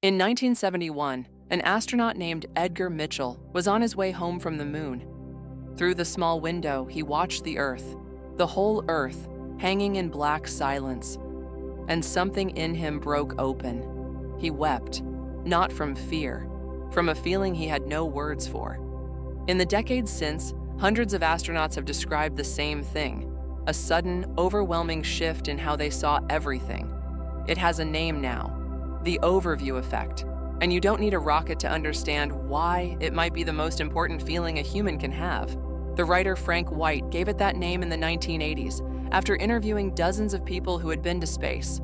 In 1971, an astronaut named Edgar Mitchell was on his way home from the moon. Through the small window, he watched the Earth, the whole Earth, hanging in black silence. And something in him broke open. He wept, not from fear, from a feeling he had no words for. In the decades since, hundreds of astronauts have described the same thing, a sudden, overwhelming shift in how they saw everything. It has a name now, the overview effect, and you don't need a rocket to understand why it might be the most important feeling a human can have. The writer Frank White gave it that name in the 1980s after interviewing dozens of people who had been to space.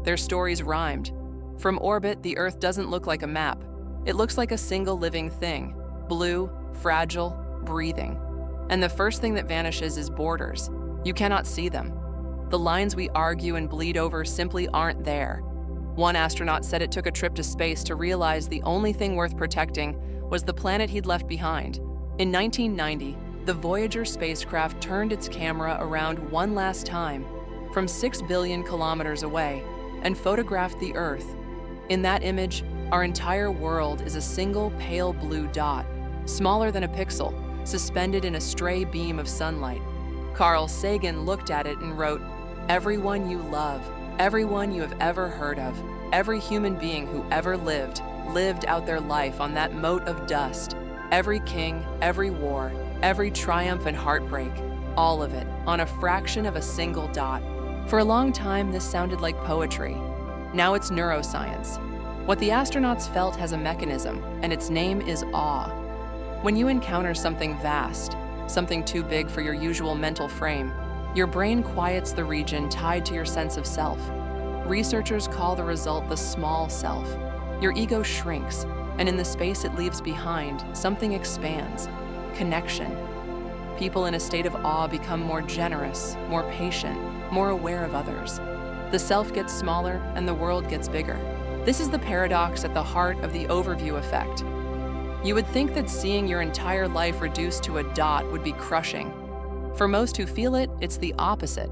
Their stories rhymed. From orbit, the Earth doesn't look like a map. It looks like a single living thing, blue, fragile, breathing. And the first thing that vanishes is borders. You cannot see them. The lines we argue and bleed over simply aren't there. One astronaut said it took a trip to space to realize the only thing worth protecting was the planet he'd left behind. In 1990, the Voyager spacecraft turned its camera around one last time from 6 billion kilometers away and photographed the Earth. In that image, our entire world is a single pale blue dot, smaller than a pixel, suspended in a stray beam of sunlight. Carl Sagan looked at it and wrote, "Everyone you love, everyone you have ever heard of, every human being who ever lived out their life on that mote of dust. Every king, every war, every triumph and heartbreak, all of it on a fraction of a single dot." For a long time, this sounded like poetry. Now it's neuroscience. What the astronauts felt has a mechanism, and its name is awe. When you encounter something vast, something too big for your usual mental frame, your brain quiets the region tied to your sense of self. Researchers call the result the small self. Your ego shrinks, and in the space it leaves behind, something expands. Connection. People in a state of awe become more generous, more patient, more aware of others. The self gets smaller and the world gets bigger. This is the paradox at the heart of the overview effect. You would think that seeing your entire life reduced to a dot would be crushing. For most who feel it, it's the opposite.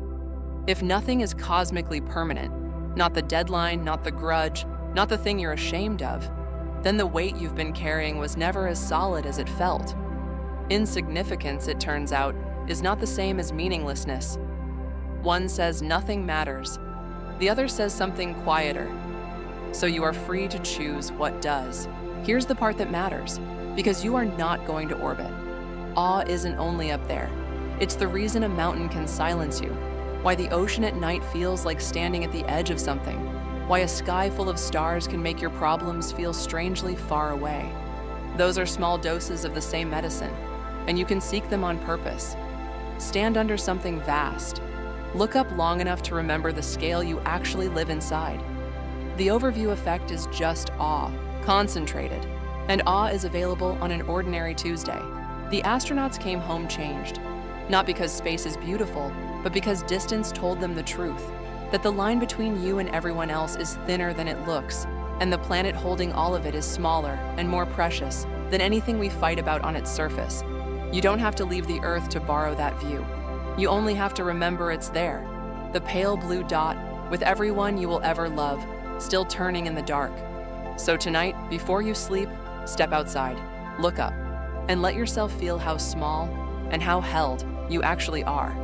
If nothing is cosmically permanent, not the deadline, not the grudge, not the thing you're ashamed of, then the weight you've been carrying was never as solid as it felt. Insignificance, it turns out, is not the same as meaninglessness. One says nothing matters. The other says something quieter. So you are free to choose what does. Here's the part that matters, because you are not going to orbit. Awe isn't only up there. It's the reason a mountain can silence you, why the ocean at night feels like standing at the edge of something, why a sky full of stars can make your problems feel strangely far away. Those are small doses of the same medicine, and you can seek them on purpose. Stand under something vast. Look up long enough to remember the scale you actually live inside. The overview effect is just awe, concentrated, and awe is available on an ordinary Tuesday. The astronauts came home changed, not because space is beautiful, but because distance told them the truth, that the line between you and everyone else is thinner than it looks, and the planet holding all of it is smaller and more precious than anything we fight about on its surface. You don't have to leave the Earth to borrow that view. You only have to remember it's there, the pale blue dot with everyone you will ever love, still turning in the dark. So tonight, before you sleep, step outside, look up, and let yourself feel how small and how held you actually are.